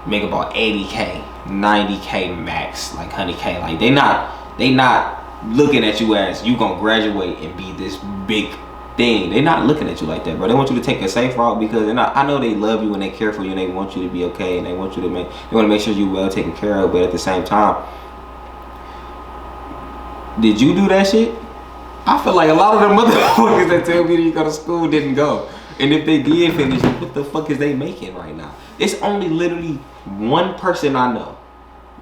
Make about 80K, 90K max, like 100K. Like they not looking at you as you gonna graduate and be this big thing. They not looking at you like that, bro. They want you to take a safe route because I know they love you and they care for you and they want you to be okay and they want you to they want to make sure you well taken care of. But at the same time, did you do that shit? I feel like a lot of the motherfuckers that tell me that you go to school didn't go. And if they did finish, what the fuck is they making right now? It's only literally one person I know.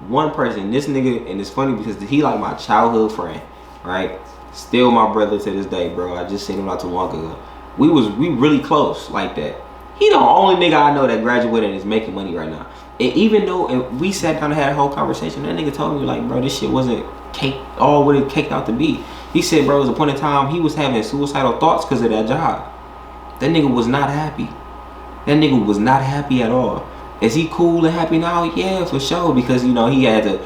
One person. This nigga, and it's funny because he like my childhood friend, right? Still my brother to this day, bro. I just seen him not too long ago. We really close like that. He the only nigga I know that graduated and is making money right now. And even though we sat down and had a whole conversation, that nigga told me like, bro, this shit wasn't all what it caked out to be. He said, bro, it was a point in time he was having suicidal thoughts because of that job. That nigga was not happy. That nigga was not happy at all. Is he cool and happy now? Yeah, for sure. Because, you know, he had to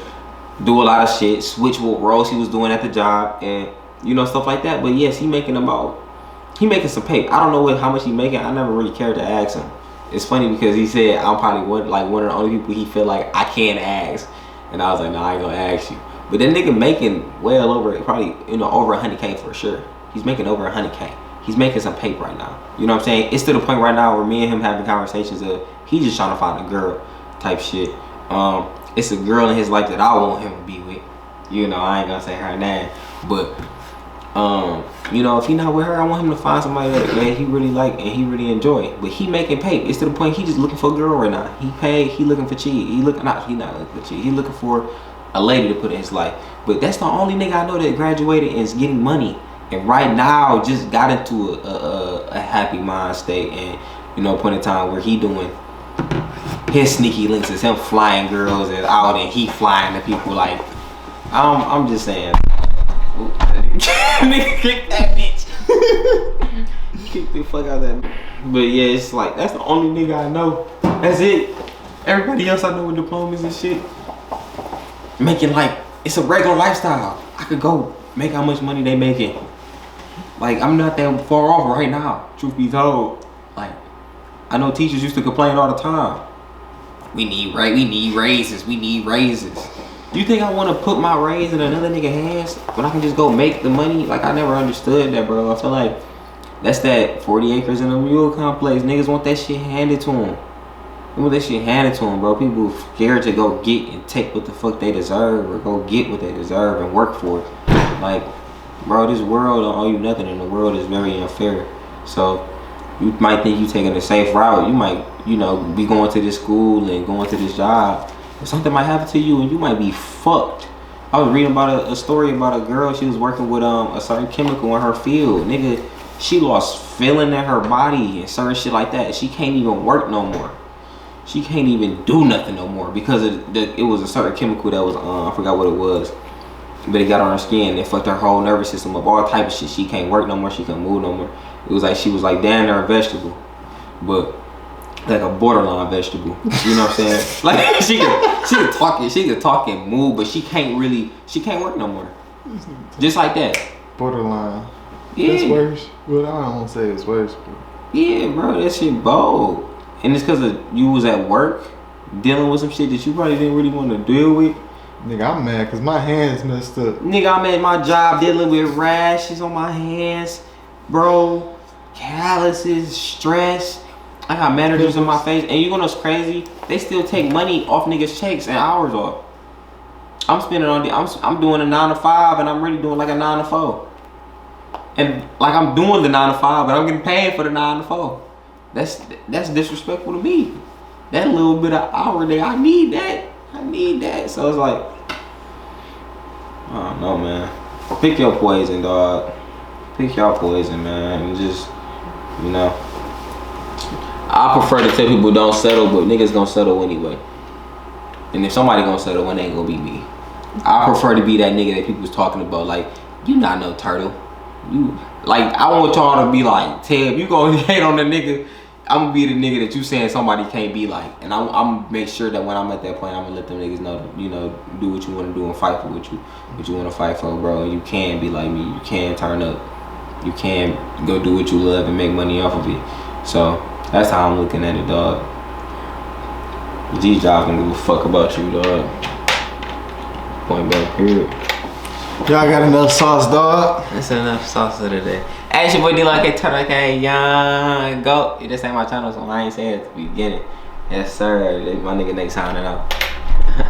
do a lot of shit, switch what roles he was doing at the job and, you know, stuff like that. But yes, he making some paper. I don't know how much he making. I never really cared to ask him. It's funny because he said I'm probably one of the only people he feel like I can't ask. And I was like, nah, I ain't gonna ask you. But that nigga making well over, probably, you know, over 100K for sure. He's making over 100K. He's making some paper right now. You know what I'm saying? It's to the point right now where me and him having conversations of he just trying to find a girl type shit. It's a girl in his life that I want him to be with. You know, I ain't gonna say her name. But, you know, if he not with her, I want him to find somebody that he really like and he really enjoy. But he making paper. It's to the point he just looking for a girl right now. He paid, he looking for cheat. He not looking for cheat. He looking for a lady to put in his life. But that's the only nigga I know that graduated and is getting money. And right now, just got into a happy mind state, and you know, point in time where he doing his sneaky links is him flying girls and out, and he flying to people like. I'm just saying, nigga, kick that bitch, kick the fuck out of that. But yeah, it's like that's the only nigga I know. That's it. Everybody else I know with diplomas and shit, making like it's a regular lifestyle. I could go make how much money they making. Like, I'm not that far off right now, truth be told. Like, I know teachers used to complain all the time. We need raises. Do you think I want to put my raise in another nigga hands when I can just go make the money? Like, I never understood that, bro. I feel like that's that 40 acres in a mule complex. Niggas want that shit handed to them. They want that shit handed to them, bro. People scared to go get and take what the fuck they deserve or go get what they deserve and work for it. Like, bro, this world don't owe you nothing, and the world is very unfair. So you might think you taking a safe route. You might, you know, be going to this school and going to this job. But something might happen to you, and you might be fucked. I was reading about a story about a girl. She was working with a certain chemical in her field. Nigga, she lost feeling in her body and certain shit like that. She can't even work no more. She can't even do nothing no more because it was a certain chemical that was I forgot what it was. But it got on her skin and fucked her whole nervous system up, all type of shit. She can't work no more, she can't move no more. It was like she was like damn near a vegetable. But like a borderline vegetable. You know what I'm saying? Like she could talk and move, but she can't work no more. Just like that. Borderline. Yeah. That's worse. Well, I don't want to say it's worse. But... yeah, bro, that shit bold. And it's because you was at work dealing with some shit that you probably didn't really want to deal with. Nigga, I'm mad because my hands messed up. Nigga, I'm at my job dealing with rashes on my hands, bro. Calluses, stress. I got managers in my face. And you know what's crazy? They still take money off niggas' checks and hours off. I'm spending on I'm doing a 9 to 5 and I'm really doing like a 9 to 4. And like I'm doing the 9 to 5, but I'm getting paid for the 9 to 4. That's disrespectful to me. That little bit of hour there, I need that. So it's like, I don't know, man. Pick your poison, dog. Pick your poison, man. And just, you know. I prefer to tell people don't settle, but niggas gonna settle anyway. And if somebody gonna settle, it ain't gonna be me. I prefer to be that nigga that people was talking about. Like, you not no turtle. You like, I want y'all to be like, Ted, you gonna hate on the nigga, I'm gonna be the nigga that you saying somebody can't be like. And I'm gonna make sure that when I'm at that point, I'm gonna let them niggas know, you know, do what you want to do and fight for what you want to fight for, bro. And you can be like me. You can turn up. You can go do what you love and make money off of it. So that's how I'm looking at it, dog. G-Job don't give a fuck about you, dog. Point blank, period. Y'all got enough sauce, dog? That's enough sauce for today. Hey, it's your boy D-Like Turtle, okay, young goat. This ain't my channel, so I ain't saying it at the beginning. Yes, sir. My nigga next signing out.